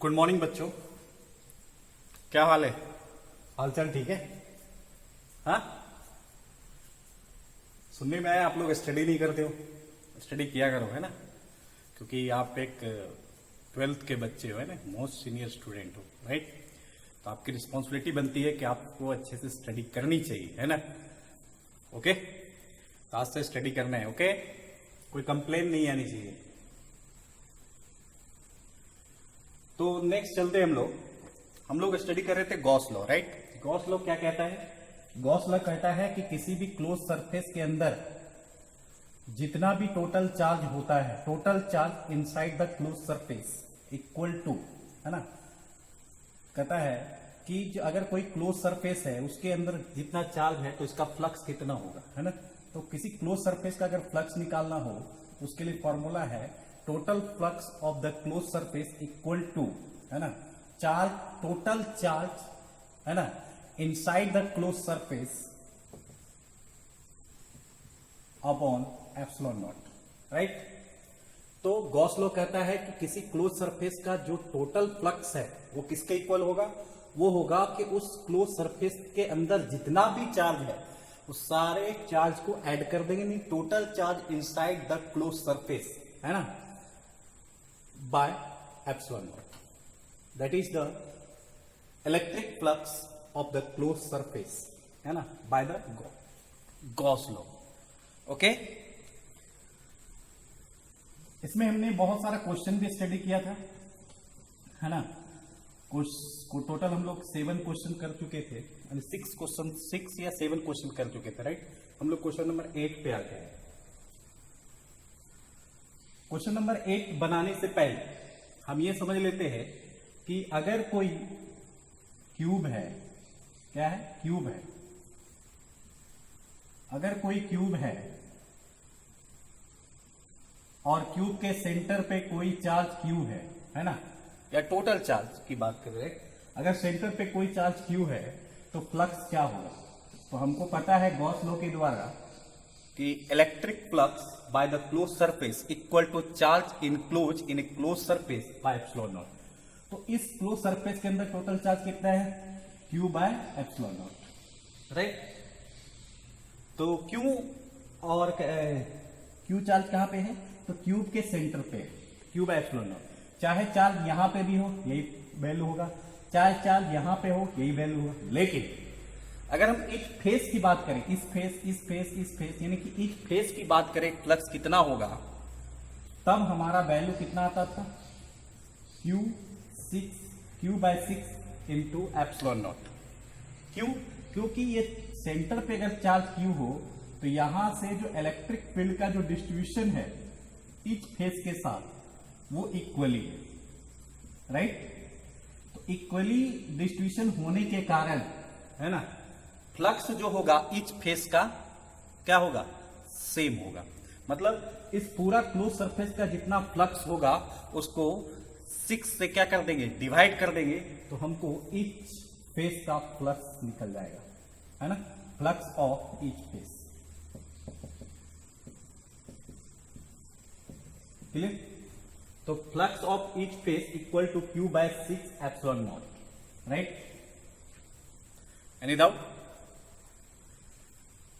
Good morning बच्चों, क्या हाल है? हालचाल ठीक है? हाँ, सुनने में आया आप लोग स्टडी नहीं करते हो। स्टडी किया करो, है ना, क्योंकि आप एक 12th के बच्चे हो, है ना, मोस्ट सीनियर स्टूडेंट हो, राइट। तो आपकी रिस्पॉन्सिबिलिटी बनती है कि आपको अच्छे से स्टडी करनी चाहिए, है ना। ओके, तो आज से स्टडी करना है। ओके, कोई कंप्लेन नहीं आनी चाहिए। तो नेक्स्ट चलते हैं हम लोग स्टडी कर रहे थे Gauss law, right. Gauss law क्या कहता है? गॉस लॉ कहता है कि किसी भी क्लोज सरफेस के अंदर जितना भी टोटल चार्ज होता है, total charge inside the close surface equal to, है ना, कहता है कि अगर कोई क्लोज सरफेस है उसके अंदर जितना चार्ज है तो इसका फ्लक्स कितना होगा, है ना। तो किसी क्लोज सरफेस का अगर फ्लक्स निकालना हो उसके लिए फॉर्मूला है total flux of the close surface equal to, है ना, चार्ज, टोटल चार्ज, है ना, inside the close surface upon epsilon not, right. तो गॉस लॉ कहता है कि किसी क्लोज सरफेस का जो टोटल फ्लक्स है वो किसके इक्वल होगा? वो होगा कि उस क्लोज सरफेस के अंदर जितना भी चार्ज है उस सारे चार्ज को ऐड कर देंगे, नहीं, total charge inside the close surface, है ना, by epsilon naught. That is the electric flux of the closed surface, है ना, by the Gauss law. Okay? इसमें हमने बहुत सारा क्वेश्चन भी स्टडी किया था, है ना। टोटल हम लोग 7 क्वेश्चन कर चुके थे, 6 या 7 क्वेश्चन कर चुके थे, राइट। हम लोग क्वेश्चन नंबर 8 पे आ गए हैं। क्वेश्चन नंबर 8 बनाने से पहले हम ये समझ लेते हैं कि अगर कोई क्यूब है, क्या है? क्यूब है। अगर कोई क्यूब है और क्यूब के सेंटर पे कोई चार्ज क्यू है ना, या टोटल चार्ज की बात कर रहे हैं, अगर सेंटर पे कोई चार्ज क्यू है तो फ्लक्स क्या होगा? तो हमको पता है गॉस लॉ के द्वारा कि electric flux by the close surface equal to charge enclose in a close surface by epsilon not. तो इस क्लोज सरफेस के अंदर टोटल चार्ज कितना है? Q by epsilon not, right. तो क्यू और क्यू चार्ज कहां पे है? तो क्यूब के सेंटर पे, क्यू बाय एप्सिलॉन नॉट। चाहे चार्ज यहां पे भी हो यही वैल्यू होगा, चाहे चार्ज यहां पे हो यही वैल्यू होगा। लेकिन अगर हम इच फेस की बात करें, इस फेस यानी कि इच फेस की बात करें, फ्लक्स कितना होगा, तब हमारा वैल्यू कितना आता था? Q by 6 into epsilon not. क्यों? क्योंकि ये सेंटर पे अगर चार्ज Q हो तो यहां से जो इलेक्ट्रिक फील्ड का जो डिस्ट्रीब्यूशन है इच फेस के साथ वो इक्वली है, राइट। तो इक्वली डिस्ट्रीब्यूशन होने के कारण, है ना, फ्लक्स जो होगा इच फेस का क्या होगा? सेम होगा। मतलब इस पूरा क्लोज सरफेस का जितना फ्लक्स होगा उसको 6 से क्या कर देंगे? डिवाइड कर देंगे, तो हमको इच फेस का फ्लक्स निकल जाएगा, है ना, flux of each face. Clear? तो flux of each face equal to Q by 6 epsilon not, right. Any doubt?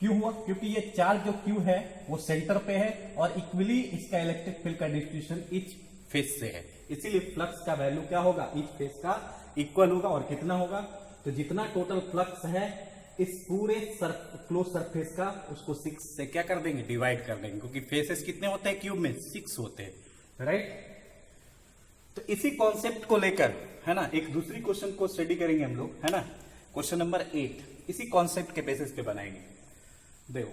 क्यों हुआ? क्योंकि ये चार्ज जो Q है वो सेंटर पे है और इक्वली इसका इलेक्ट्रिक फील्ड का डिस्ट्रीब्यूशन इच फेस से है, इसीलिए फ्लक्स का वैल्यू क्या होगा? इच फेस का इक्वल होगा। और कितना होगा? तो जितना टोटल फ्लक्स है इस पूरे क्लोज सरफेस का उसको 6 से क्या कर देंगे? डिवाइड कर देंगे, क्योंकि फेसेस कितने होते हैं क्यूब में? 6 होते हैं, राइट। तो इसी कॉन्सेप्ट को लेकर, है ना, एक दूसरी क्वेश्चन को स्टडी करेंगे हम लोग, है ना। क्वेश्चन नंबर 8 इसी कॉन्सेप्ट के बेसिस पे बनाएंगे। देखो,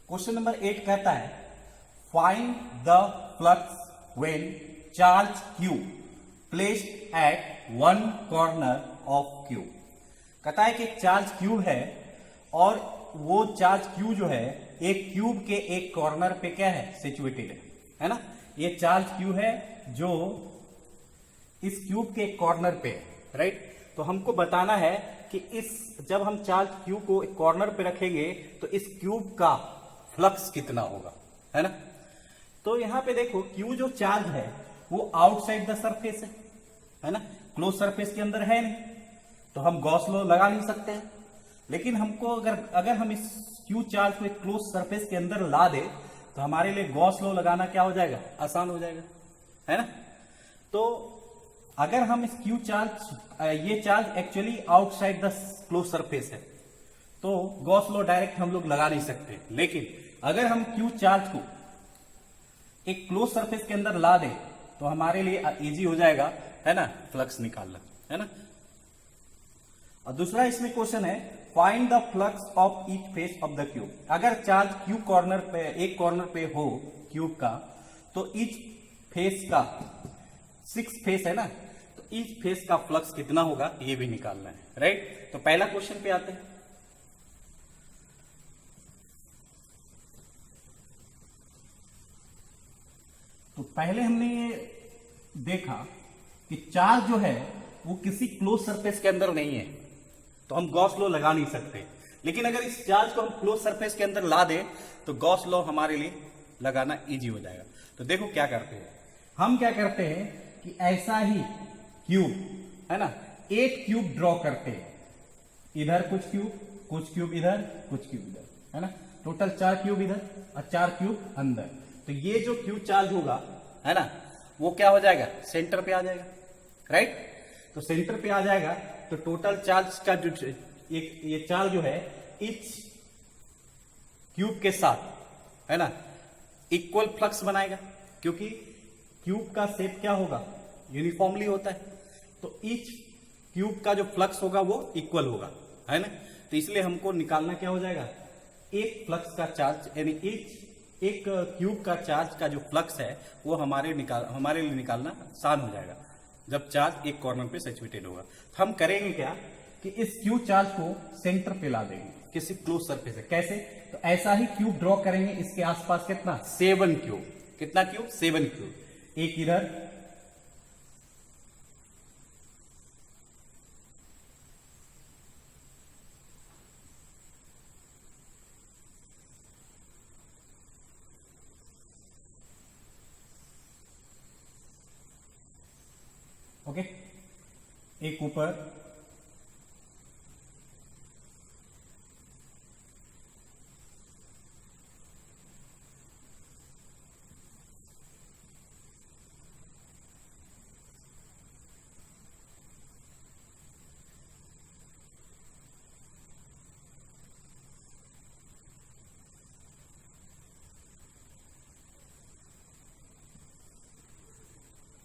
क्वेश्चन नंबर 8 कहता है find the flux when charge Q placed at one corner of Q। कहता है कि चार्ज Q है और वो चार्ज Q जो है एक क्यूब के एक कॉर्नर पे क्या है? सिचुएटेड है ना। ये चार्ज Q है जो इस क्यूब के कॉर्नर पे है, राइट। तो हमको बताना है कि जब हम चार्ज Q को एक कॉर्नर पे रखेंगे तो इस क्यूब का फ्लक्स कितना होगा, है ना। तो यहां पे देखो Q जो चार्ज है वो आउटसाइड द सरफेस है, है ना, क्लोज सरफेस के अंदर है नहीं, तो हम गॉस लॉ लगा नहीं सकते हैं। लेकिन हमको अगर हम इस क्यू चार्ज को एक क्लोज सरफेस के अंदर ला दे तो हमारे लिए गॉस लॉ लगाना क्या हो जाएगा, आसान हो जाएगा, है ना। तो अगर हम इस क्यू चार्ज, ये charge actually outside the close surface है, तो गॉस लॉ डायरेक्ट हम लोग लगा नहीं सकते। लेकिन अगर हम क्यू चार्ज को एक क्लोज सरफेस के अंदर ला दें तो हमारे लिए इजी हो जाएगा, है ना, फ्लक्स निकालना, है ना। और दूसरा इसमें क्वेश्चन है, find the flux of each face of the cube. अगर चार्ज क्यूब कॉर्नर पे, एक कॉर्नर पे हो क्यूब का, तो ईच फेस का 6 फेस है ना, तो ईच फेस का फ्लक्स कितना होगा ये भी निकालना है, राइट। तो पहला क्वेश्चन पे आते हैं। तो पहले हमने ये देखा कि चार्ज जो है वो किसी क्लोज सरफेस के अंदर नहीं है, तो हम गॉस लॉ लगा नहीं सकते। लेकिन अगर इस चार्ज को हम क्लोज सरफेस के अंदर ला दें तो गॉस लॉ हमारे लिए लगाना इजी हो जाएगा। तो देखो क्या करते हैं, हम क्या करते हैं कि ऐसा ही क्यूब, है ना, 8 क्यूब ड्रॉ करते हैं, इधर कुछ क्यूब इधर, कुछ क्यूब इधर, है ना, टोटल 4 क्यूब इधर और 4 क्यूब अंदर। तो ये जो क्यूब चार्ज होगा, है ना, वो क्या हो जाएगा, सेंटर पे आ जाएगा, राइट। तो सेंटर पे आ जाएगा तो टोटल चार्ज का जो ये चार्ज जो है इच क्यूब के साथ, है ना, इक्वल फ्लक्स बनाएगा, क्योंकि क्यूब का शेप क्या होगा, यूनिफॉर्मली होता है। तो इच क्यूब का जो फ्लक्स होगा वो इक्वल होगा, है ना। तो इसलिए हमको निकालना क्या हो जाएगा, एक फ्लक्स का चार्ज, यानी एक क्यूब का चार्ज का जो फ्लक्स है वो हमारे लिए निकालना आसान हो जाएगा जब चार्ज एक कॉर्नर पे सैचुरेटेड होगा। तो हम करेंगे क्या कि इस क्यूब चार्ज को सेंटर पे ला देंगे किसी क्लोज सरफेस से। कैसे, तो ऐसा ही क्यूब ड्रॉ करेंगे, इसके आसपास कितना, 7 क्यूब, कितना क्यूब, 7 क्यूब, एक इधर, ओके, एक ऊपर,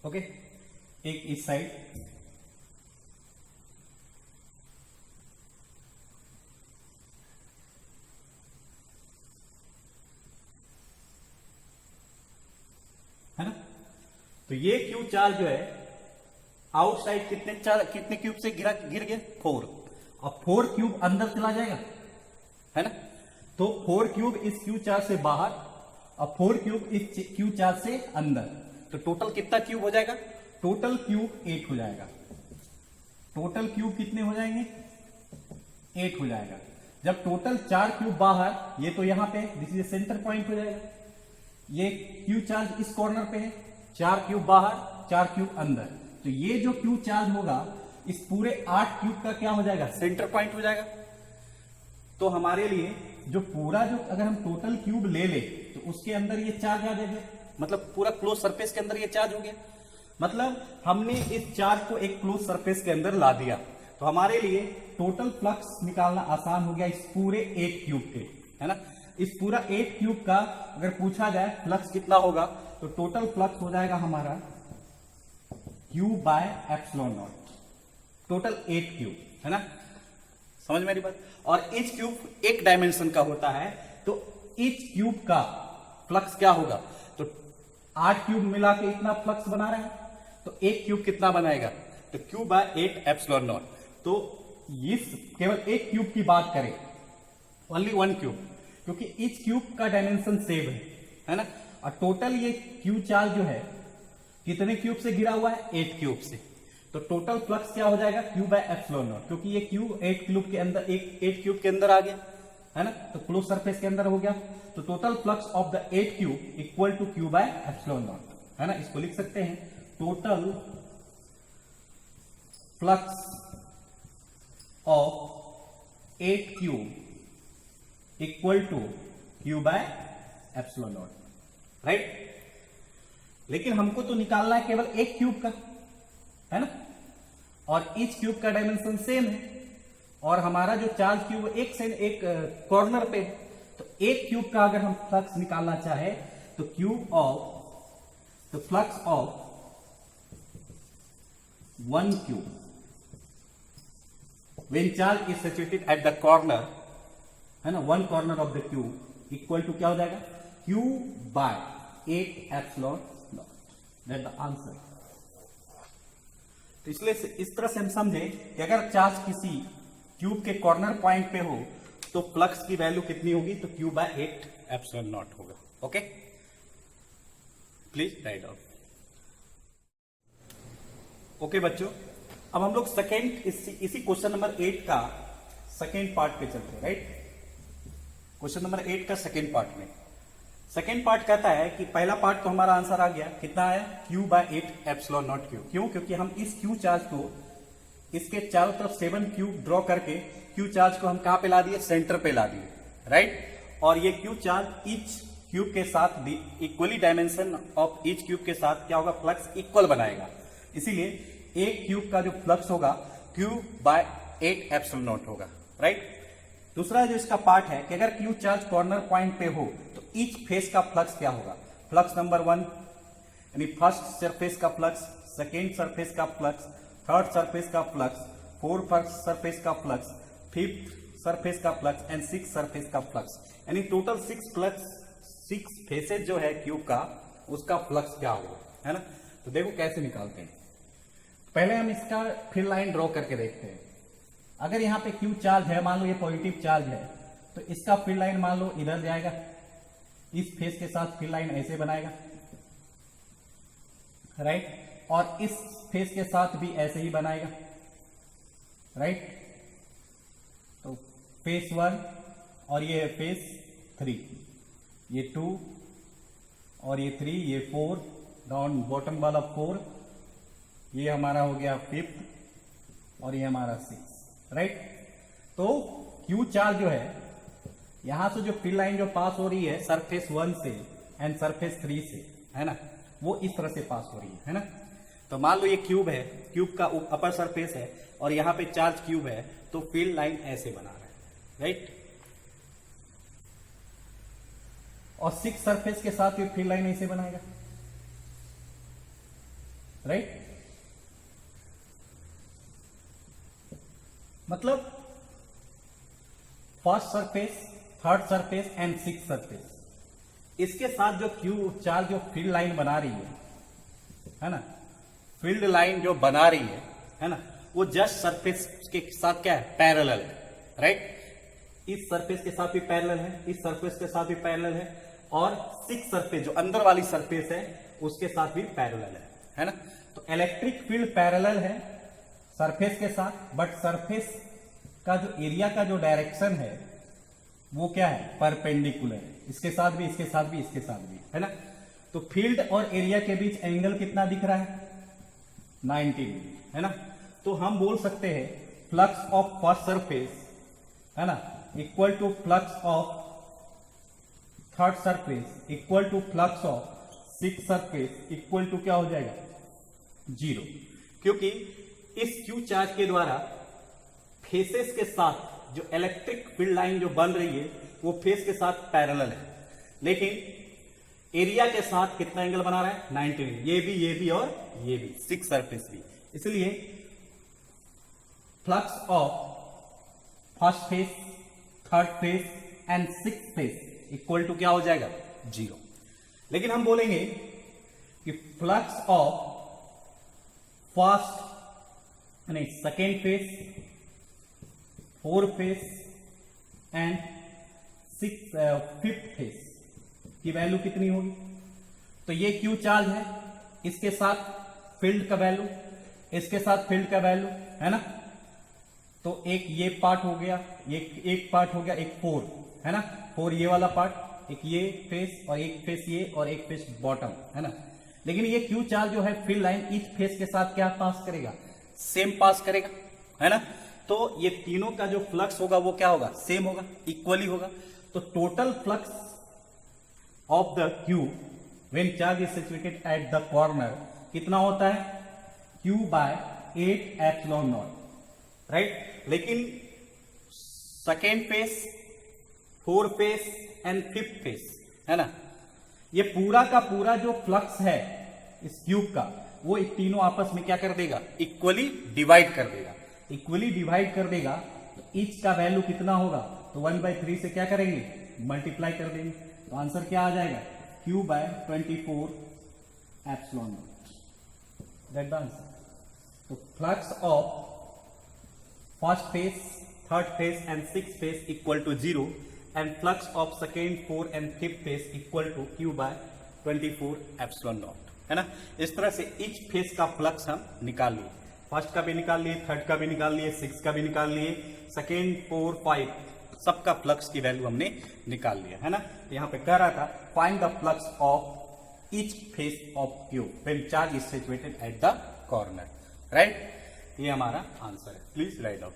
ओके, एक इस साइड, है ना। तो ये क्यूब चार्ज जो है आउटसाइड कितने क्यूब से गिर गया, 4, और 4 क्यूब अंदर चला जाएगा, है ना। तो 4 क्यूब इस क्यूब चार्ज से बाहर और 4 क्यूब इस क्यूब चार्ज से अंदर, तो टोटल कितना क्यूब हो जाएगा, टोटल क्यूब 8 हो जाएगा। टोटल क्यूब कितने हो जाएंगे, 8 हो जाएगा। जब टोटल 4 क्यूब बाहर, ये तो यहां पे दिस इज सेंटर पॉइंट हो जाएगा, ये क्यूब चार्ज इस कॉर्नर पे है, 4 क्यूब बाहर 4 क्यूब अंदर, तो ये जो क्यूब चार्ज होगा इस पूरे 8 क्यूब का क्या हो जाएगा, सेंटर पॉइंट हो जाएगा। तो हमारे लिए जो पूरा, जो अगर हम टोटल क्यूब ले ले तो उसके अंदर ये चार्ज आ जाएगा, मतलब पूरा क्लोज सरफेस के अंदर ये चार्ज हो गया। मतलब हमने इस चार्ज को एक क्लोज सरफेस के अंदर ला दिया, तो हमारे लिए टोटल फ्लक्स निकालना आसान हो गया इस पूरे 8 क्यूब के, है ना। इस पूरा 8 क्यूब का अगर पूछा जाए फ्लक्स कितना होगा, तो टोटल फ्लक्स हो जाएगा हमारा Q/ε0, टोटल 8 क्यूब, है ना, समझ मेरी बात। और ईच क्यूब एक डायमेंशन का होता है, तो ईच क्यूब का फ्लक्स क्या होगा, तो 8 क्यूब मिला के इतना फ्लक्स बना रहे हैं, तो एक क्यूब कितना बनाएगा, तो Q/8ε0। तो इस केवल एक क्यूब की बात करें, ओनली 1 क्यूब, क्योंकि इस क्यूब का डायमेंशन सेम है ना। और टोटल ये क्यूब चार्ज जो है कितने क्यूब से गिरा हुआ है, 8 क्यूब से, तो टोटल फ्लक्स क्या हो जाएगा, Q/ε0, क्योंकि ये क्यूब 8 क्यूब के अंदर, 8 क्यूब के अंदर आ गया, है ना, तो क्लोज सरफेस के अंदर हो गया। तो total flux of the 8 cube equal to Q/ε0, है ना। इसको लिख सकते हैं total flux of 8 cube equal to Q by epsilon not, right. लेकिन हमको तो निकालना है केवल एक क्यूब का, है ना, और ईच क्यूब का डायमेंशन सेम है, और हमारा जो चार्ज क्यूब एक कॉर्नर पे, तो एक क्यूब का अगर हम फ्लक्स निकालना चाहे तो flux of 1 cube when charge is situated at the corner, है ना, 1 corner of the cube equal to क्या हो जाएगा, Q by 8 epsilon not, that the answer. तो इसलिए इस तरह से हम समझे कि अगर चार्ज किसी क्यूब के कॉर्नर पॉइंट पे हो तो फ्लक्स की वैल्यू कितनी होगी, तो Q by 8 एप्सिलॉन नॉट होगा। Okay, please write down. Okay बच्चों, अब हम लोग इसी क्वेश्चन नंबर 8 का सेकेंड पार्ट पे चलते हैं, राइट। क्वेश्चन नंबर 8 का सेकेंड पार्ट में सेकेंड पार्ट कहता है कि पहला पार्ट तो हमारा आंसर आ गया, कितना आया, Q by 8 epsilon not Q. क्यों? क्योंकि हम इस Q चार्ज को इसके चारों तरफ 7 क्यूब ड्रॉ करके Q चार्ज को हम कहां पे ला दिए, सेंटर पे ला दिए, राइट। और ये Q चार्ज ईच क्यूब के साथ equally dimension of each cube के साथ क्या होगा, फ्लक्स इक्वल बनाएगा। इसीलिए एक क्यूब का जो फ्लक्स होगा Q by 8 एप्सिलॉन नॉट होगा, राइट। दूसरा जो इसका पार्ट है कि अगर Q चार्ज कॉर्नर पॉइंट पे हो तो ईच फेस का फ्लक्स क्या होगा, फ्लक्स नंबर 1 यानी फर्स्ट सरफेस का फ्लक्स, सेकेंड सरफेस का फ्लक्स, थर्ड सरफेस का फ्लक्स, फोर्थ सरफेस का फ्लक्स, फिफ्थ सरफेस का फ्लक्स एंड सिक्स सरफेस का फ्लक्स, यानी टोटल 6 फेसेज जो है क्यूब का, उसका फ्लक्स क्या होगा, है ना। तो देखो कैसे निकालते हैं। पहले हम इसका फिर लाइन ड्रॉ करके देखते हैं। अगर यहाँ पे क्यू चार्ज है, मान लो ये पॉजिटिव चार्ज है, तो इसका फिर लाइन मान लो इधर जाएगा, इस फेस के साथ फिर लाइन ऐसे बनाएगा, राइट, और इस फेस के साथ भी ऐसे ही बनाएगा, राइट। तो फेस 1 और ये है फेस 3, ये 2 और ये 3, ये 4, डाउन बॉटम वाला 4, ये हमारा हो गया 5th और ये हमारा 6, राइट। तो क्यू चार्ज जो है यहां से जो फिल लाइन जो पास हो रही है सरफेस 1 से एंड सरफेस 3 से, है ना, वो इस तरह से पास हो रही है ना। तो मान लो ये क्यूब है, क्यूब का अपर सरफेस है और यहां पे चार्ज क्यूब है, तो फिल लाइन ऐसे बना रहा है, राइट। और 6 सरफेस के साथ भी फिल लाइन ऐसे बनाएगा, राइट। मतलब first surface, third surface and six surface, इसके साथ जो क्यू चार्ज जो फील्ड लाइन बना रही है ना, फील्ड लाइन जो बना रही है ना, वो जस्ट सरफेस के साथ क्या है, पैरेलल है, राइट। इस सरफेस के साथ भी पैरेलल है, इस सरफेस के साथ भी पैरेलल है, और सिक्स सरफेस जो अंदर वाली सरफेस है उसके साथ भी पैरेलल है ना। तो इलेक्ट्रिक फील्ड पैरेलल है सरफेस के साथ, बट सरफेस का जो एरिया का जो डायरेक्शन है वो क्या है, परपेंडिकुलर है, इसके साथ भी, इसके साथ भी, इसके साथ भी, है ना। तो फील्ड और एरिया के बीच एंगल कितना दिख रहा है, 90 डिग्री, है ना। तो हम बोल सकते हैं फ्लक्स ऑफ फर्स्ट सरफेस, है ना, equal to flux of third surface equal to flux of six surface equal to क्या हो जाएगा, 0, क्योंकि इस क्यू चार्ज के द्वारा फेसेस के साथ जो इलेक्ट्रिक फील्ड लाइन जो बन रही है वो फेस के साथ पैरेलल है, लेकिन एरिया के साथ कितना एंगल बना रहा है, 90 डिग्री, ये भी और ये भी, सिक्स सरफेस भी। इसलिए flux of first face, third face and six face equal to क्या हो जाएगा, 0। लेकिन हम बोलेंगे कि फ्लक्स ऑफ फर्स्ट नहीं second face, fourth face and fifth face की वैल्यू कितनी होगी। तो ये क्यू चार्ज है, इसके साथ फील्ड का वैल्यू, इसके साथ फील्ड का वैल्यू, है ना। तो एक ये पार्ट हो गया, एक पार्ट हो गया, एक 4 है ना, 4 ये वाला पार्ट, एक ये फेस और एक फेस ये और एक फेस बॉटम, है ना। लेकिन ये क्यू चार्ज जो है फील्ड लाइन ईच फेस के साथ क्या पास करेगा, सेम पास करेगा, है ना। तो ये तीनों का जो फ्लक्स होगा वो क्या होगा, सेम होगा, इक्वली होगा। तो total flux of the cube when charge is situated at the corner कितना होता है, Q by 8 epsilon not, right. लेकिन second face, fourth face and fifth face, है ना, ये पूरा का पूरा जो फ्लक्स है इस क्यूब का वो तीनों आपस में क्या कर देगा, इक्वली डिवाइड कर देगा। इक्वली डिवाइड कर देगा तो ईच का वैल्यू कितना होगा, तो 1/3 से क्या करेंगे, मल्टीप्लाई कर देंगे। तो आंसर क्या आ जाएगा, Q by 24 epsilon not, that the answer. तो flux of first face, third face and six face equal to 0 and flux of second, fourth and fifth face equal to Q by 24 epsilon not, है ना। इस तरह से etch face का flux हम निकाल लिए, फर्स्ट का भी निकाल लिए, थर्ड का भी निकाल लिए, सिक्स का भी निकाल लिए, सेकेंड, फोर, फाइव, सबका फ्लक्स की वैल्यू हमने निकाल लिया, है ना। तो यहां पे कह रहा था find the flux of each face of cube when charge is situated at the corner, right. ये हमारा आंसर है, प्लीज राइट डाउन।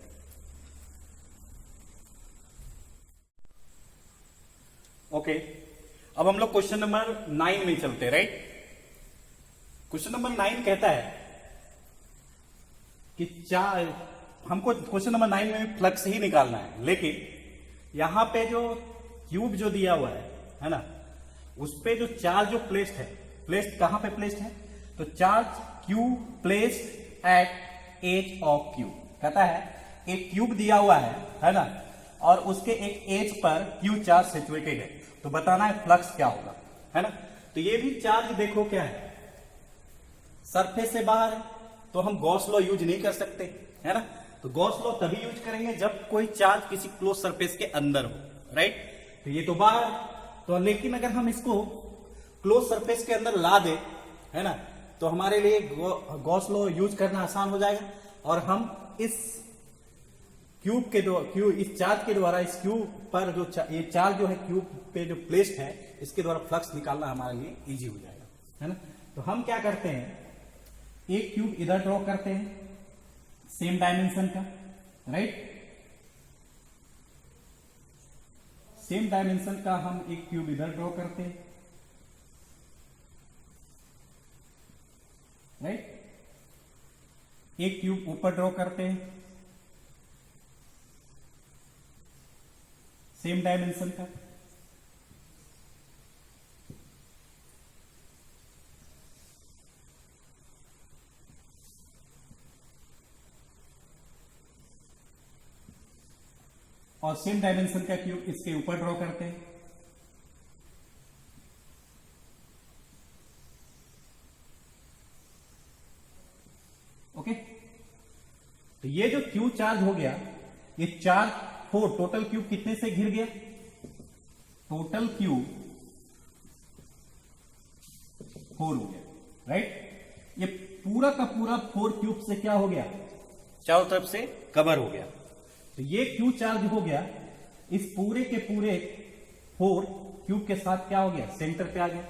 ओके, अब हम लोग क्वेश्चन नंबर 9 में चलते, राइट। क्वेश्चन नंबर 9 कहता है कि हमको क्वेश्चन नंबर 9 में फ्लक्स ही निकालना है, लेकिन यहां पे जो क्यूब जो दिया हुआ है ना, उस पे जो चार्ज जो प्लेस्ड है, प्लेस्ड कहां पे प्लेस्ड है, तो charge Q placed at edge of cube. कहता है एक क्यूब दिया हुआ है ना, और उसके एक as per Q charge situated है, तो बताना है फ्लक्स क्या होगा, है ना। तो ये भी चार्ज देखो क्या है, सरफेस से बाहर है, तो हम गॉस लॉ यूज नहीं कर सकते, है ना। तो गॉस लॉ तभी यूज करेंगे जब कोई चार्ज किसी क्लोज सरफेस के अंदर हो, राइट। तो ये तो बाहर, तो लेकिन अगर हम इसको क्लोज सरफेस के अंदर ला दे, है ना, तो हमारे लिए गॉस लॉ यूज करना आसान हो जाएगा, और हम इस क्यूब के इस चार्ज के द्वारा इस क्यूब पर जो ये चार्ज जो है क्यूब पे जो प्लेस्ड है, इसके द्वारा फ्लक्स निकालना हमारे लिए इजी हो जाएगा, है ना। तो हम क्या करते हैं, एक क्यूब इधर ड्रॉ करते हैं सेम डायमेंशन का, राइट। सेम डायमेंशन का हम एक क्यूब इधर ड्रॉ करते हैं, राइट। एक क्यूब ऊपर ड्रॉ करते हैं सेम डायमेंशन का, और सेम डायमेंशन का क्यूब इसके ऊपर ड्रॉ करते हैं, ओके। तो ये जो क्यू चार्ज हो गया, ये चार्ज 4, टोटल क्यूब कितने से घिर गया, टोटल क्यूब 4 हो गया, राइट। ये पूरा का पूरा 4 क्यूब से क्या हो गया, चारों तरफ से कवर हो गया। तो ये क्यू चार्ज हो गया, इस पूरे के पूरे 4 क्यूब के साथ क्या हो गया, सेंटर पे आ गया।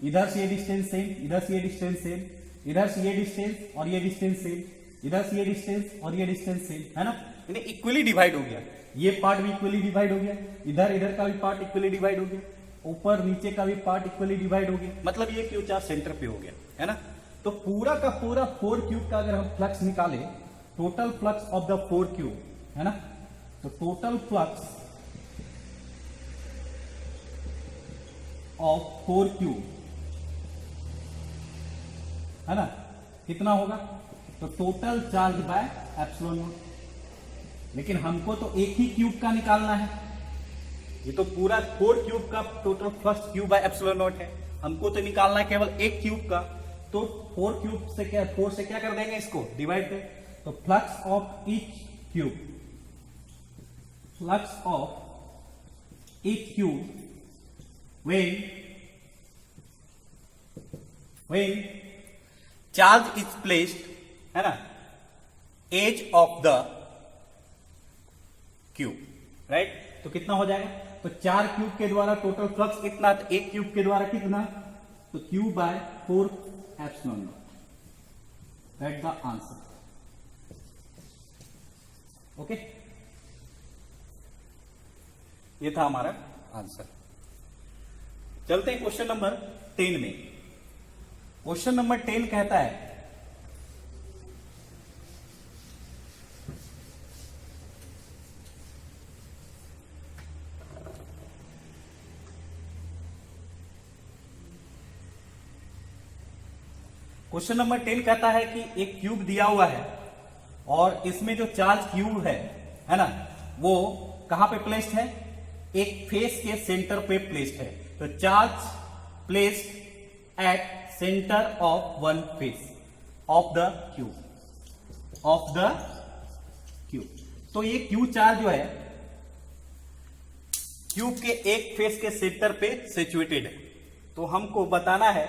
इधर से ये डिस्टेंस सेम, इधर से ये डिस्टेंस सेम, इधर से ये डिस्टेंस और ये डिस्टेंस सेम, इधर से ये डिस्टेंस और ये डिस्टेंस सेम, है ना। यानी इक्वली डिवाइड हो गया, ये पार्ट भी इक्वली डिवाइड हो गया, इधर इधर का भी पार्ट इक्वली डिवाइड हो गया, ऊपर नीचे का भी पार्ट इक्वली डिवाइड हो गया, मतलब ये क्यू चार्ज सेंटर पे हो गया, है ना। तो पूरा का पूरा 4 क्यूब का अगर हम फ्लक्स निकाले, total flux of the 4 cube, है ना, तो टोटल फ्लक्स ऑफ 4 क्यूब, है ना, कितना होगा, तो total charge by epsilon not. लेकिन हमको तो एक ही क्यूब का निकालना है, ये तो पूरा 4 क्यूब का total flux cube by epsilon not है, हमको तो निकालना है केवल एक क्यूब का। तो 4 क्यूब से क्या, 4 से क्या कर देंगे, इसको डिवाइड कर, तो flux of each cube, flux of each cube when charge is placed, है ना, edge of the cube, right. तो कितना हो जाएगा, तो 4 क्यूब के द्वारा टोटल फ्लक्स कितना, तो एक क्यूब के द्वारा कितना, तो Q by 4 epsilon not, that the answer. Okay, ये था हमारा आंसर। चलते हैं क्वेश्चन नंबर 10 में। क्वेश्चन नंबर 10 कहता है क्वेश्चन नंबर 10 कहता है कि एक क्यूब दिया हुआ है और इसमें जो चार्ज क्यूब है ना, वो कहां पे प्लेस्ड है? एक फेस के सेंटर पे प्लेस्ड है। तो charge placed at centre of one face of the cube. तो ये क्यू चार्ज जो है क्यूब के एक फेस के सेंटर पे सिचुएटेड है। तो हमको बताना है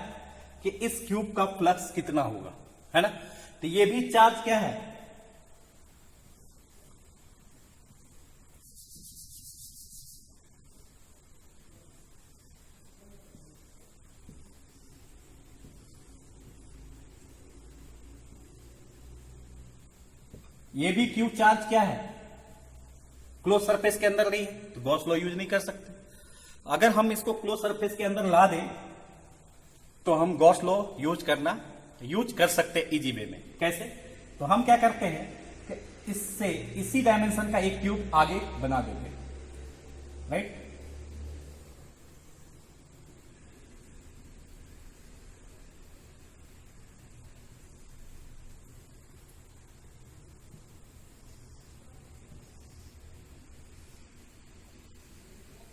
कि इस क्यूब का फ्लक्स कितना होगा, है ना। तो ये भी चार्ज क्या है? ये भी क्यूब चार्ज क्या है? क्लोज सरफेस के अंदर नहीं है, तो गॉस लॉ यूज नहीं कर सकते। अगर हम इसको क्लोज सरफेस के अंदर ला दें तो हम गॉस लॉ यूज कर सकते हैं इजी वे में। कैसे? तो हम क्या करते हैं कि इससे इसी डायमेंशन का एक क्यूब आगे बना देंगे, राइट।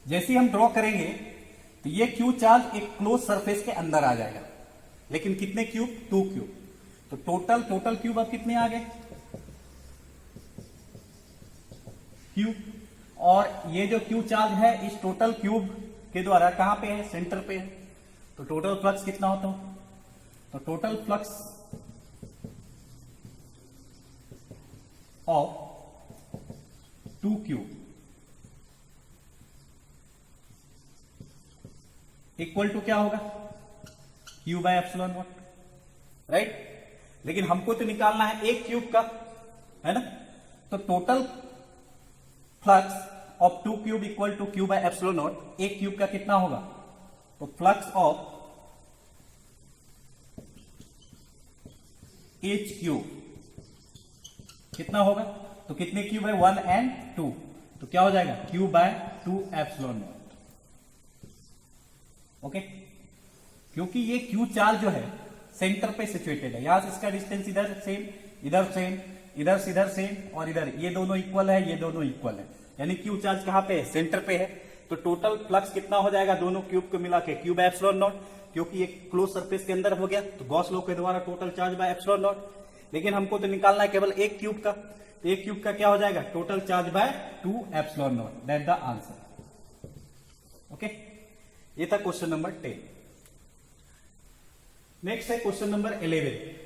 जैसे ही हम ड्रॉ करेंगे तो ये क्यूब चार्ज एक क्लोज सरफेस के अंदर आ जाएगा। लेकिन कितने क्यूब? 2 क्यूब। तो टोटल क्यूब अब कितने आ गए? क्यूब। और ये जो क्यूब चार्ज है इस टोटल क्यूब के द्वारा कहां पे है? सेंटर पे है। तो टोटल फ्लक्स कितना होता है? तो total flux of 2 cube equal to क्या होगा? Q by epsilon not, right. लेकिन हमको तो निकालना है एक क्यूब का, है ना। तो total flux of 2 cube equal to Q by epsilon not. एक क्यूब का कितना होगा? तो फ्लक्स ऑफ एच क्यूब कितना होगा? तो कितने क्यूब है? 1 and 2। तो क्या हो जाएगा? Q by 2 epsilon not. Okay, क्योंकि ये क्यू चार्ज जो है सेंटर पे सिचुएटेड है। यहां से इसका डिस्टेंस इधर सेम, इधर सेम, इधर से इधर सेम और इधर, ये दोनों इक्वल है, ये दोनों इक्वल है। यानी क्यू चार्ज कहां पे है? सेंटर पे है। तो टोटल फ्लक्स कितना हो जाएगा दोनों क्यूब को मिला के? क्यू बाय एप्सिलॉन नॉट, क्योंकि ये क्लोज सरफेस के अंदर हो गया। तो गॉस लॉ के द्वारा total charge by epsilon not. लेकिन हमको तो निकालना है केवल एक क्यूब का। तो एक क्यूब का क्या हो जाएगा? Total charge by 2 epsilon not. That the answer. Okay, ये था क्वेश्चन नंबर 10। नेक्स्ट है क्वेश्चन नंबर 11।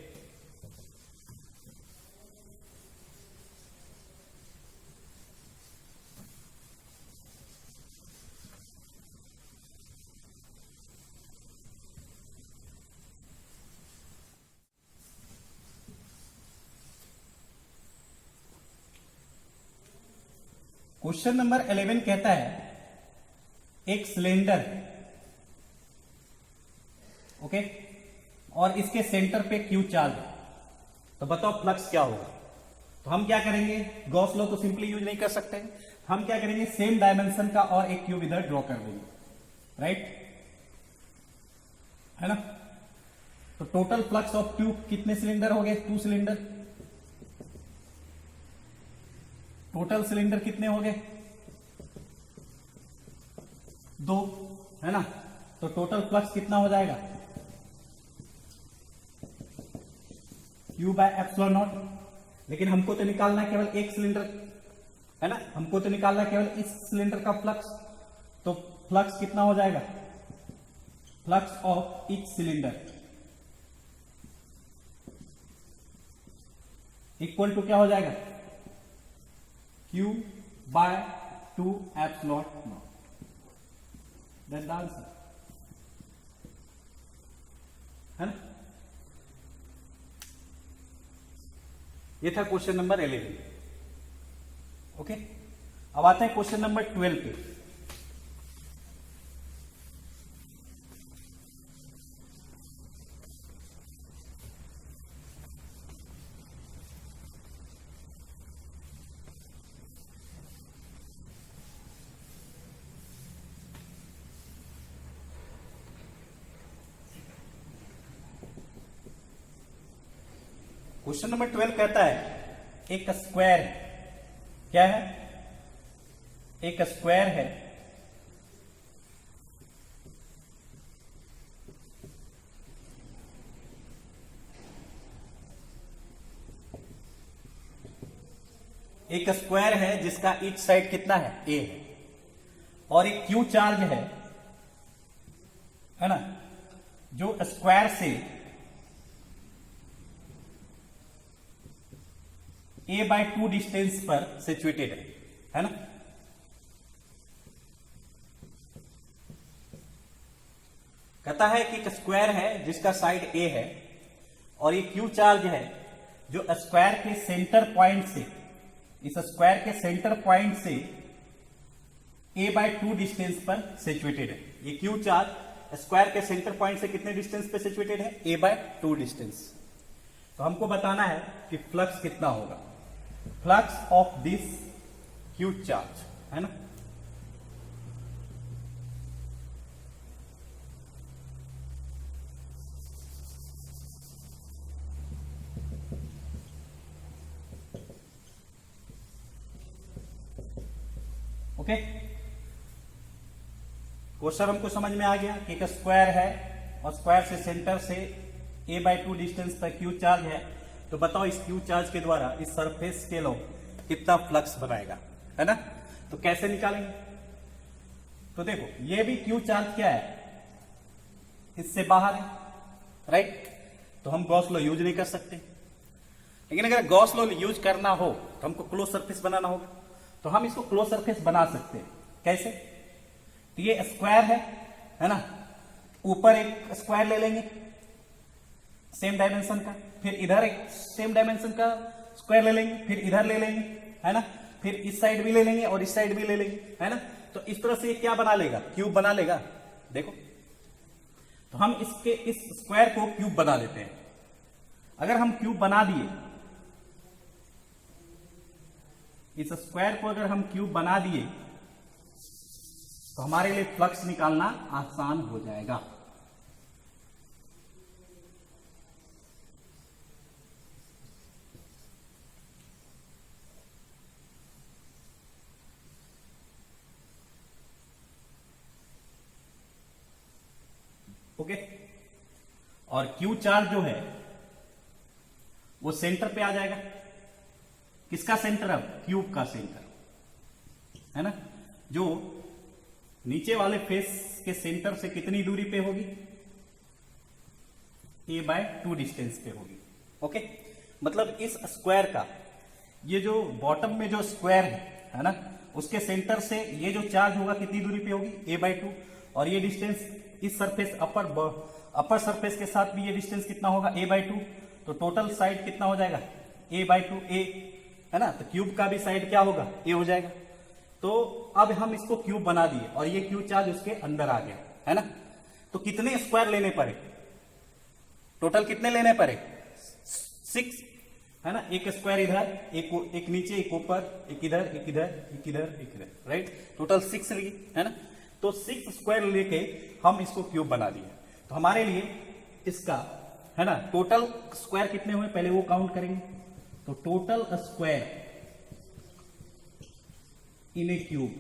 क्वेश्चन नंबर 11 कहता है एक सिलेंडर, ओके, और इसके सेंटर पे क्यू चार्ज है। तो बताओ फ्लक्स क्या होगा? तो हम क्या करेंगे? गॉस लॉ तो सिंपली यूज नहीं कर सकते। हम क्या करेंगे? सेम डायमेंशन का और एक क्यूब इधर ड्रॉ कर देंगे, राइट, है ना। तो टोटल फ्लक्स ऑफ ट्यूब कितने सिलेंडर हो गए? 2 सिलेंडर। टोटल सिलेंडर कितने हो गए? 2, है ना। तो टोटल फ्लक्स कितना हो जाएगा? Q by epsilon not. लेकिन हमको तो निकालना है केवल एक सिलेंडर, है ना। हमको तो निकालना है केवल इस सिलेंडर का फ्लक्स। तो फ्लक्स कितना हो जाएगा? Flux of each cylinder equal to क्या हो जाएगा? Q by 2 epsilon not. That's the answer, है ना। ये था क्वेश्चन नंबर 11। ओके, अब आते हैं क्वेश्चन नंबर 12 पे। क्वेश्चन नंबर 12 कहता है एक स्क्वायर, क्या है, एक स्क्वायर है एक स्क्वायर है जिसका ईच साइड कितना है, ए है, और एक क्यू चार्ज है ना, जो स्क्वायर से a/2 डिस्टेंस पर सिचुएटेड है ना। कहता है कि एक स्क्वायर है जिसका साइड a है और ये क्यू चार्ज है जो स्क्वायर के सेंटर पॉइंट से, इस स्क्वायर के सेंटर पॉइंट से a/2 डिस्टेंस पर सिचुएटेड है। ये क्यू चार्ज स्क्वायर के सेंटर पॉइंट से कितने डिस्टेंस पे सिचुएटेड है, a/2 डिस्टेंस। तो हमको बताना है कि फ्लक्स कितना होगा, flux of this Q charge, है ना। ओके, क्वेश्चन हमको समझ में आ गया कि एक स्क्वायर है और स्क्वायर से सेंटर से a/2 डिस्टेंस पर क्यू चार्ज है। तो बताओ इस क्यू चार्ज के द्वारा इस सरफेस के लो कितना फ्लक्स बनाएगा, है ना। तो कैसे निकालेंगे, तो देखो ये भी क्यू चार्ज क्या है, इससे बाहर है, राइट। तो हम गॉस लॉ यूज नहीं कर सकते, लेकिन अगर गॉस लॉ यूज करना हो तो हमको क्लोज सरफेस बनाना होगा। तो हम इसको क्लोज सरफेस बना सकते हैं, कैसे, तो ये स्क्वायर है ना, ऊपर एक स्क्वायर ले लेंगे सेम डायमेंशन का, फिर इधर एक सेम डायमेंशन का स्क्वायर ले लेंगे, फिर इधर ले लेंगे, है ना, फिर इस साइड भी ले लेंगे और इस साइड भी ले लेंगे, है ना। तो इस तरह से ये क्या बना लेगा, क्यूब बना लेगा। देखो, तो हम इसके इस स्क्वायर को क्यूब बना लेते हैं। अगर हम क्यूब बना दिए, इस स्क्वायर को अगर हम क्यूब बना दिए तो हमारे लिए फ्लक्स निकालना आसान हो जाएगा। ओके, और क्यू चार्ज जो है वो सेंटर पे आ जाएगा। किसका सेंटर, अब क्यूब का सेंटर, है ना, जो नीचे वाले फेस के सेंटर से कितनी दूरी पे होगी, a/2 डिस्टेंस पे होगी। ओके, मतलब इस स्क्वायर का ये जो बॉटम में जो स्क्वायर है ना, उसके सेंटर से ये जो चार्ज होगा कितनी दूरी पे होगी, a/2, और ये डिस्टेंस इस सरफेस अपर सरफेस के साथ भी ये डिस्टेंस कितना होगा, a/2। तो टोटल साइड कितना हो जाएगा, a/2 a, है ना। तो क्यूब का भी साइड क्या होगा, a हो जाएगा। तो अब हम इसको क्यूब बना दिए और ये क्यू चार्ज उसके अंदर आ गया, है ना। तो कितने स्क्वायर लेने पड़े, टोटल कितने लेने पड़े, 6, है ना। एक स्क्वायर इधर, एक नीचे, एक ऊपर, एक इधर, एक इधर, एक इधर, एक इधर, राइट। टोटल 6 लिए, है ना। तो 6 स्क्वायर लेके हम इसको क्यूब बना दिए। तो हमारे लिए इसका, है ना, टोटल स्क्वायर कितने हुए पहले वो काउंट करेंगे। तो total square in a cube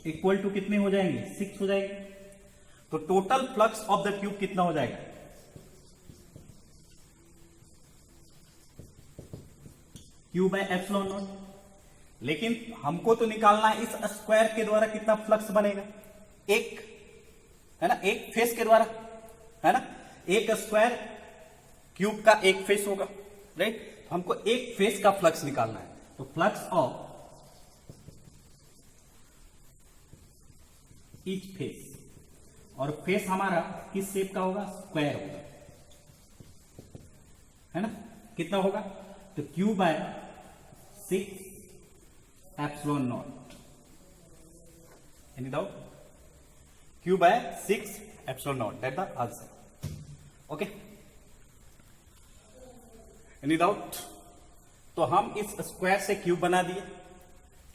equal to कितने हो जाएंगे, 6 हो जाएंगे। तो total flux of the cube कितना हो जाएगा, Q बाय एप्सिलॉन नॉट। लेकिन हमको तो निकालना है इस स्क्वायर के द्वारा कितना फ्लक्स बनेगा, एक, है ना, एक फेस के द्वारा, है ना। एक स्क्वायर क्यूब का एक फेस होगा, राइट। तो हमको एक फेस का फ्लक्स निकालना है। तो फ्लक्स ऑफ ईच फेस, और फेस हमारा किस शेप का होगा, स्क्वायर होगा, है ना। कितना होगा, तो Q by 6 epsilon not. Any doubt? Q by 6 epsilon naught, that the answer. Okay, any doubt? तो हम इस स्क्वायर से क्यूब बना दिए।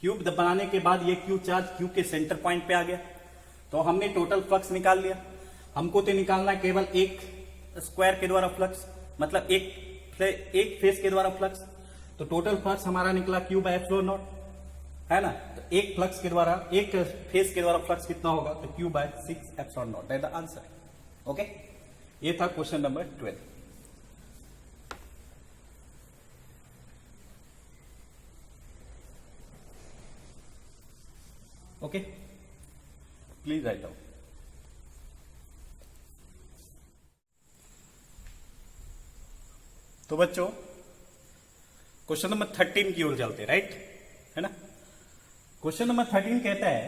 क्यूब बनाने के बाद ये क्यू चार्ज क्यू के सेंटर पॉइंट पे आ गया, तो हमने टोटल फ्लक्स निकाल लिया। हमको तो निकालना है केवल एक स्क्वायर के द्वारा फ्लक्स, मतलब एक फेस के द्वारा फ्लक्स। तो टोटल फ्लक्स हमारा निकला क्यू बाय एप्सिलॉन नॉट, है ना। तो एक फ्लक्स के द्वारा, एक फेस के द्वारा फ्लक्स कितना होगा, तो Q by 6 epsilon not, that the answer. Okay, ये था question number 12। Okay, please write down. तो बच्चों क्वेश्चन नंबर 13 की ओर चलते, राइट, है ना। क्वेश्चन नंबर 13 कहता है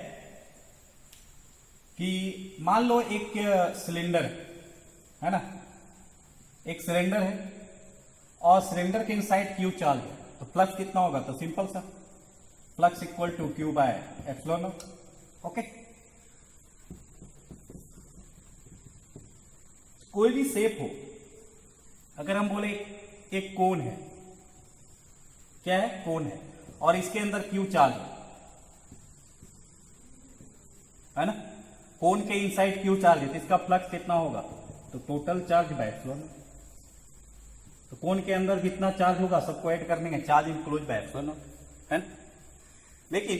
कि मान लो एक सिलेंडर है ना, एक सिलेंडर है और सिलेंडर के इनसाइड क्यू चार्ज है, तो फ्लक्स कितना होगा, तो सिंपल सा flux equal to Q by epsilon not. Okay, कोई भी शेप हो, अगर हम बोले एक कोन है, क्या है, कोन है, और इसके अंदर क्यू चार्ज है ना, कोन के इनसाइड क्यू चार्ज है, तो इसका फ्लक्स कितना होगा, तो टोटल चार्ज बाय एप्सिलॉन। तो कोन के अंदर जितना चार्ज होगा सबको ऐड करने का, चार्ज इंक्लोज बाय एप्सिलॉन, है ना। लेकिन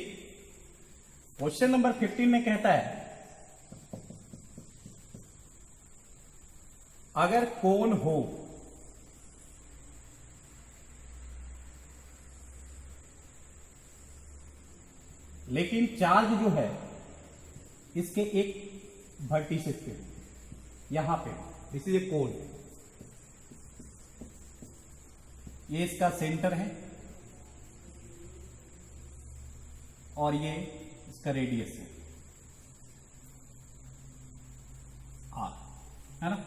क्वेश्चन नंबर 15 में कहता है अगर कोन हो लेकिन चार्ज जो है इसके एक वर्टिसेस पे, यहां पे, दिस इज ए कोन, ये इसका सेंटर है और ये इसका रेडियस है आर, है ना।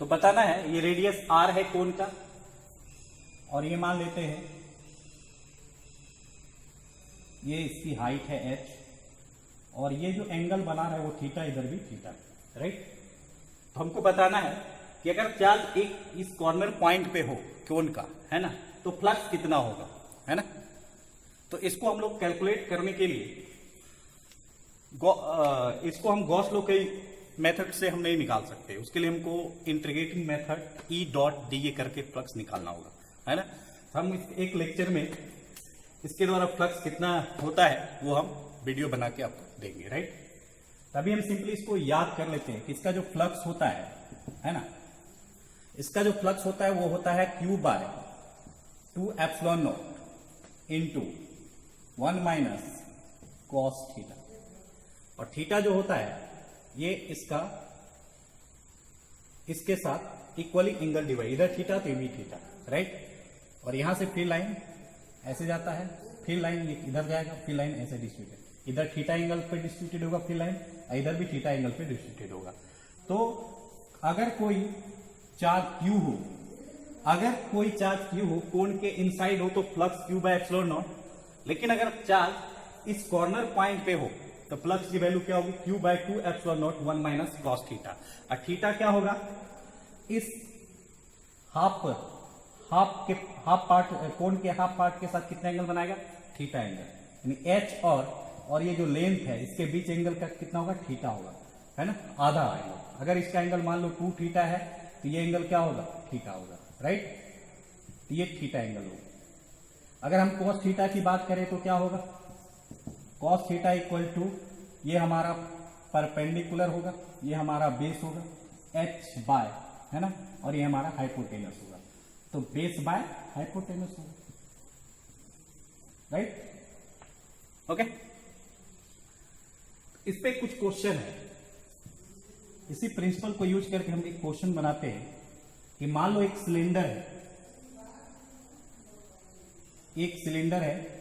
तो बताना है ये रेडियस आर है कोन का, और ये मान लेते हैं ये इसकी हाइट है h, और ये जो एंगल बना रहा है वो थीटा, इधर भी थीटा, राइट। तो हमको बताना है कि अगर चार्ज एक इस कॉर्नर पॉइंट पे हो कोन का, है ना, तो फ्लक्स कितना होगा, है ना। तो इसको हम लोग कैलकुलेट करने के लिए इसको हम गॉस लॉ के मेथड से हम नहीं निकाल सकते, उसके लिए हमको integrating method E dot D करके फ्लक्स निकालना होगा, है ना। हम एक लेक्चर में इसके द्वारा फ्लक्स कितना होता है वो हम वीडियो बना के आपको देंगे, राइट। तभी हम सिंपली इसको याद कर लेते हैं कि इसका जो फ्लक्स होता है ना, इसका जो फ्लक्स होता है वो होता है Q by 2 epsilon not into 1 minus cos theta, और थीटा जो होता है ये इसका इसके साथ इक्वली एंगल डिवाइड, इधर थीटा तो भी थीटा, राइट। और यहां से फिर लाइन ऐसे जाता है, फिर लाइन इधर जाएगा, फिर लाइन ऐसे डिस्ट्रीब्यूटेड, इधर थीटा एंगल पे डिस्ट्रीब्यूटेड होगा, फिर लाइन इधर भी थीटा एंगल पे डिस्ट्रीब्यूटेड होगा। तो अगर कोई चार्ज Q हो, अगर कोई चार्ज Q हो, कोन के इनसाइड हो, तो flux Q bye epsilon not. लेकिन अगर चार्ज इस कॉर्नर पॉइंट पे हो तो फ्लक्स की वैल्यू क्या होगी, Q by 2 epsilon not 1 minus cos theta. और थीटा क्या होगा, इस हाफ पार्ट, कोन के हाफ पार्ट के साथ कितना एंगल बनाएगा, थीटा एंगल, यानी H और ये जो लेंथ है इसके बीच एंगल का कितना होगा, थीटा होगा, है ना, आधा एंगल। अगर इसका एंगल मान लो 2 थीटा है तो ये एंगल क्या होगा, थीटा होगा, राइट। तो ये थीटा एंगल होगा। अगर हम cos थीटा की बात करें तो क्या होगा, cos थीटा इक्वल टू, ये हमारा परपेंडिकुलर होगा, ये हमारा बेस होगा, H बाय, है ना, और ये हमारा हाइपोटेनस होगा, तो बेस बाय हाइपोटेनस होगा, राइट। ओके, इस पे कुछ क्वेश्चन है, इसी प्रिंसिपल को यूज करके हम एक क्वेश्चन बनाते हैं कि मान लो एक सिलेंडर है, एक सिलेंडर है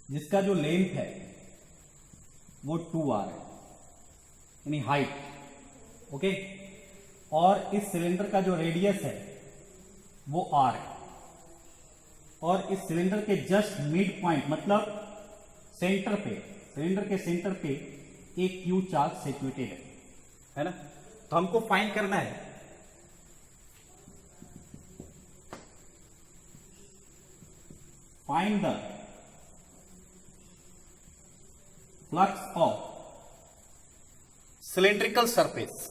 जिसका जो लेंथ है वो 2r है, यानी हाइट, ओके। और इस सिलेंडर का जो रेडियस है वो r है, और इस सिलेंडर के जस्ट मिड पॉइंट मतलब सेंटर पे, सिलेंडर के सेंटर पे एक क्यू चार्ज सिचुएटेड है ना। तो हमको फाइंड करना है find the flux of cylindrical surface,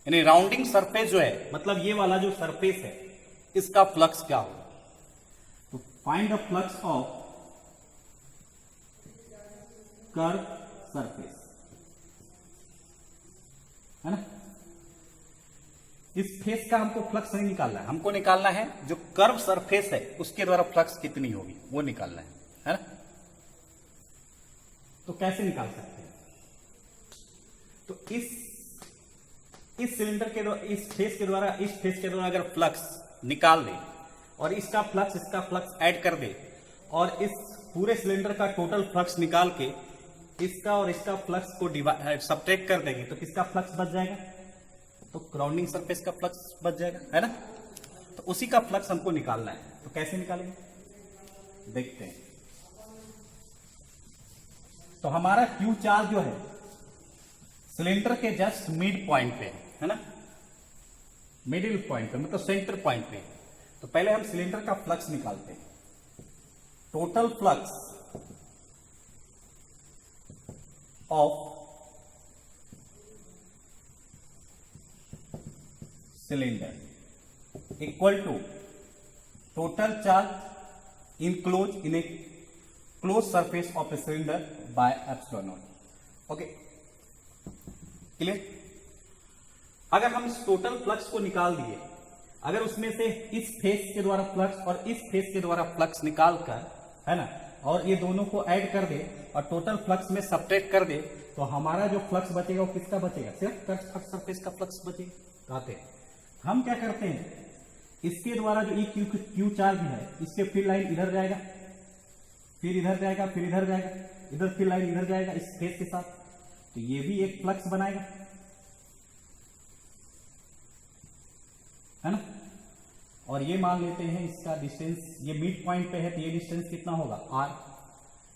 यानी राउंडिंग सरफेस जो है, मतलब ये वाला जो सरफेस है इसका फ्लक्स क्या होगा। तो find the flux of curve surface, है ना। इस फेस का हमको फ्लक्स नहीं निकालना है, हमको निकालना है जो कर्व सरफेस है उसके द्वारा फ्लक्स कितनी होगी वो निकालना है ना। तो कैसे निकाल सकते हैं, तो इस सिलेंडर के द्वारा, इस फेस के द्वारा, इस फेस के द्वारा अगर फ्लक्स निकाल दे और इसका फ्लक्स ऐड कर दे और इस पूरे सिलेंडर का टोटल फ्लक्स निकाल के इसका और इसका फ्लक्स को सब्ट्रैक्ट कर देंगे तो किसका फ्लक्स बच जाएगा, तो राउंडिंग सरफेस का फ्लक्स बच जाएगा, है ना। तो उसी का फ्लक्स हमको निकालना है, तो कैसे निकालेंगे देखते हैं। तो हमारा क्यू चार्ज जो है सिलेंडर के जस्ट मिड पॉइंट पे है ना, मिडिल पॉइंट पे मतलब सेंटर पॉइंट पे। तो पहले हम सिलेंडर का फ्लक्स निकालते हैं। Total flux of cylinder equal to total charge enclose in a close surface of a cylinder by epsilon not. Okay, clear. अगर हम इस टोटल फ्लक्स को निकाल दिए, अगर उसमें से इस फेस के द्वारा फ्लक्स और इस फेस के द्वारा फ्लक्स निकाल कर, है ना, और ये दोनों को ऐड कर दे और टोटल फ्लक्स में सब्ट्रैक्ट कर दे, तो हमारा जो फ्लक्स बचेगा वो किसका बचेगा, सिर्फ कर्व सरफेस का फ्लक्स बचेगा। कहते हैं हम क्या करते हैं, इसके द्वारा जो ये क्यू चार्ज है इसके फिर लाइन इधर जाएगा, फिर इधर जाएगा, फिर इधर जाएगा, इधर फिर लाइन इधर जाएगा इस फेस के साथ, तो ये भी एक फ्लक्स बनाएगा, है ना। और ये मान लेते हैं इसका डिस्टेंस, ये मिड पॉइंट पे है तो ये डिस्टेंस कितना होगा r।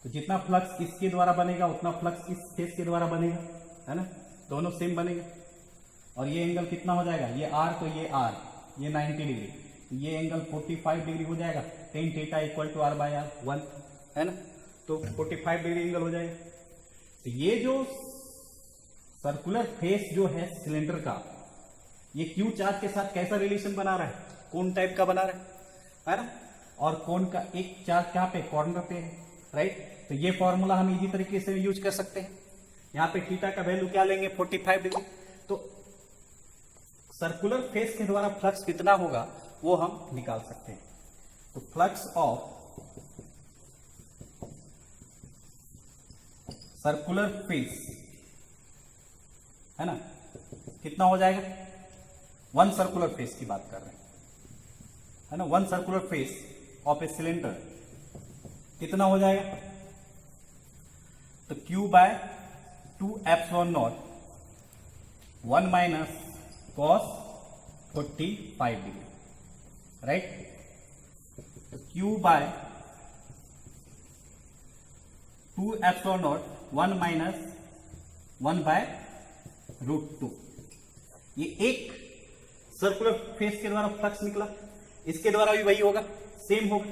तो जितना फ्लक्स इसके द्वारा बनेगा उतना फ्लक्स इस फेस के द्वारा बनेगा, है ना, दोनों सेम बनेगा। और ये एंगल कितना हो जाएगा, ये r तो ये r, ये 90 डिग्री, तो ये एंगल 45 डिग्री हो जाएगा। tan theta equal to r by r 1, है ना, तो 45 डिग्री एंगल हो जाएगा। तो ये जो सर्कुलर फेस जो है सिलेंडर का, ये क्यू चार्ज के साथ कैसा रिलेशन बना रहा है, कोन टाइप का बना रहा है ना। और कोन का एक चार्ज कहां पे, कॉर्नर पे है, राइट। तो ये फॉर्मूला हम इजी तरीके से यूज कर सकते हैं। यहां पे थीटा का वैल्यू क्या लेंगे, 45 डिग्री। तो सर्कुलर फेस के द्वारा फ्लक्स कितना होगा वो हम निकाल सकते हैं। तो फ्लक्स ऑफ सर्कुलर फेस, है ना, कितना हो जाएगा, वन सर्कुलर फेस की बात कर रहे हैं, है ना, one circular face of a cylinder कितना हो जाएगा, तो Q by 2 epsilon not 1 minus cos 45 degree, right. तो Q by 2 epsilon not 1 minus 1 by √2। ये एक सर्कुलर फेस के द्वारा फ्लक्स निकला, इसके द्वारा भी वही होगा, सेम होगा।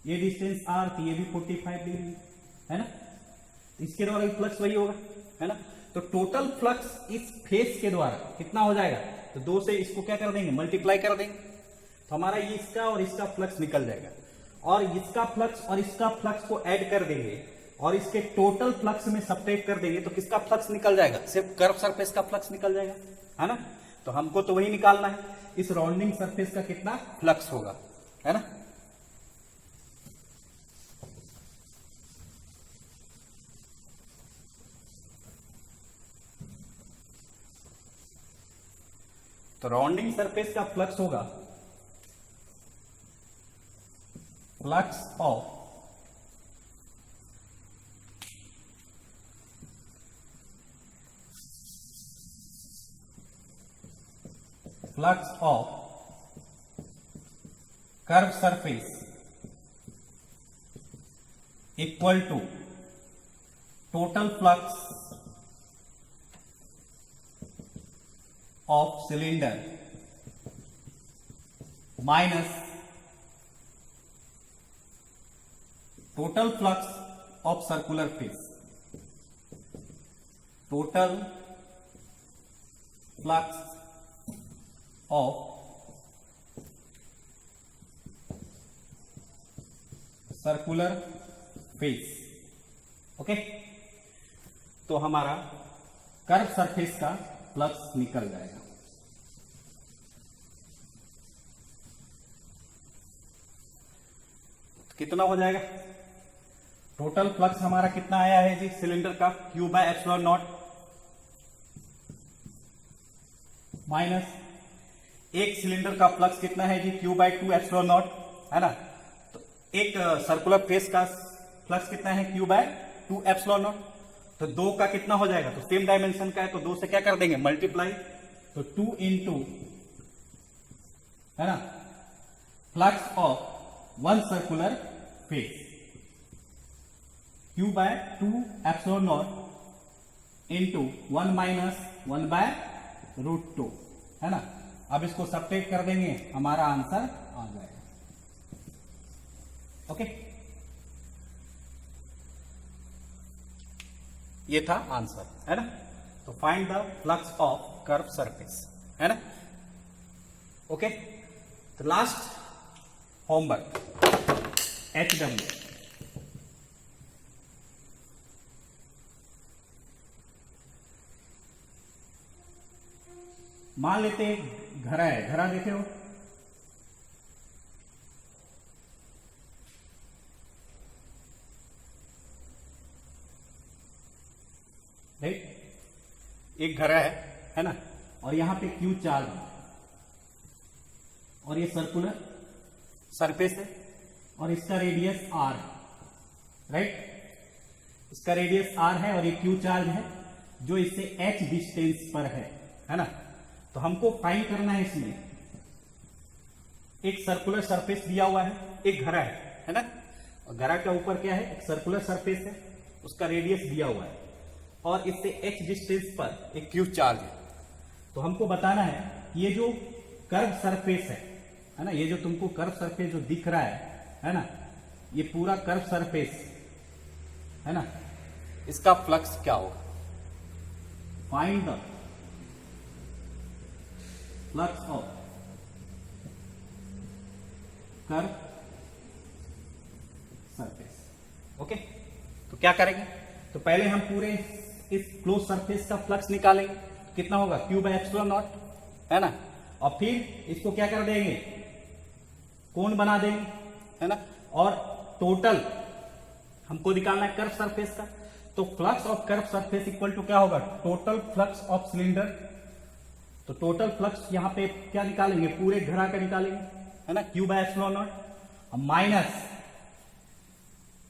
ये डिस्टेंस r थी, ये भी 45 डिग्री है ना, इसके द्वारा भी फ्लक्स वही होगा, है ना। तो टोटल फ्लक्स इस फेस के द्वारा कितना हो जाएगा, तो 2 से इसको क्या कर देंगे, मल्टीप्लाई कर देंगे, तो हमारा ये इसका और इसका फ्लक्स निकल जाएगा। और इसका फ्लक्स और इसका फ्लक्स को ऐड कर देंगे और इसके टोटल फ्लक्स में सब्ट्रैक्ट कर देंगे, तो किसका फ्लक्स निकल जाएगा, सिर्फ कर्व सरफेस का फ्लक्स निकल जाएगा, है ना। तो हमको तो वही निकालना है, इस राउंडिंग सरफेस का कितना फ्लक्स होगा, है ना। तो राउंडिंग सरफेस का फ्लक्स होगा flux of flux of curve surface equal to total flux of cylinder minus total flux of circular face. Total flux of circular face. Okay, तो हमारा कर्व सरफेस का फ्लक्स निकल जाएगा। कितना हो जाएगा? टोटल फ्लक्स हमारा कितना आया है जी सिलेंडर का? Q bye epsilon not minus एक सिलेंडर का फ्लक्स कितना है जी? Q बाय 2 एप्सिलॉन नॉट, है ना। तो एक सर्कुलर फेस का फ्लक्स कितना है? Q by 2 epsilon not. तो 2 का कितना हो जाएगा? तो सेम डायमेंशन का है तो 2 से क्या कर देंगे? मल्टीप्लाई। तो 2 इंटू, है ना, flux of one circular face Q by 2 epsilon not into 1 minus 1 by √2, है ना। अब इसको सब्ट्रैक्ट कर देंगे, हमारा आंसर आ जाएगा। ओके, ये था आंसर, है ना। तो find the flux of curve surface, है ना। ओके, तो लास्ट होमवर्क HW। मान लेते घड़ा है, घड़ा देखे हो, राइट। एक घड़ा है ना, और यहां पे Q चार्ज है और ये सर्कुलर सरफेस है और इसका रेडियस R है, राइट। इसका रेडियस R है और ये Q चार्ज है जो इससे H डिस्टेंस पर है ना। तो हमको फाइंड करना है, इसमें एक सर्कुलर सरफेस दिया हुआ है, एक घड़ा है ना। और घड़ा के ऊपर क्या है? एक सर्कुलर सरफेस है, उसका रेडियस दिया हुआ है और इससे H डिस्टेंस पर एक Q चार्ज है। तो हमको बताना है ये जो कर्व सरफेस है ना, ये जो तुमको कर्व सरफेस जो दिख रहा है ना, ये पूरा कर्व सरफेस है ना, इसका फ्लक्स क्या होगा? Find the flux of curve surface. Okay, तो क्या करेंगे? तो पहले हम पूरे इस क्लोज सरफेस का फ्लक्स निकालेंगे। कितना होगा? Q बाय एप्सिलॉन नॉट, है ना। और फिर इसको क्या कर देंगे? कोण बना देंगे, है ना। और टोटल हमको निकालना है कर्व सरफेस का। तो flux of curve surface equal to क्या होगा? Total flux of cylinder. तो टोटल फ्लक्स यहां पे क्या निकालेंगे? पूरे घड़ा का निकालेंगे, है ना, Q bye epsilon not minus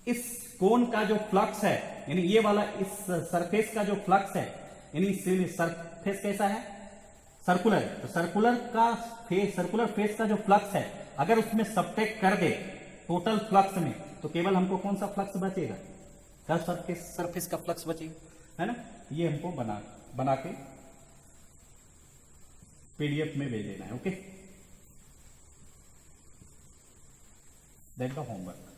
इस कोण का जो फ्लक्स है, यानी ये वाला इस सरफेस का जो फ्लक्स है, यानी सरफेस कैसा है? सर्कुलर है। तो सर्कुलर फेस का जो फ्लक्स है, अगर उसमें सब्ट्रैक्ट कर दे टोटल फ्लक्स में, तो केवल हमको कौन सा फ्लक्स बचेगा? कर्व सरफेस का फ्लक्स बचेगा, है ना। ये हमको बना के PDF में भेज देना है। Okay, that the homework.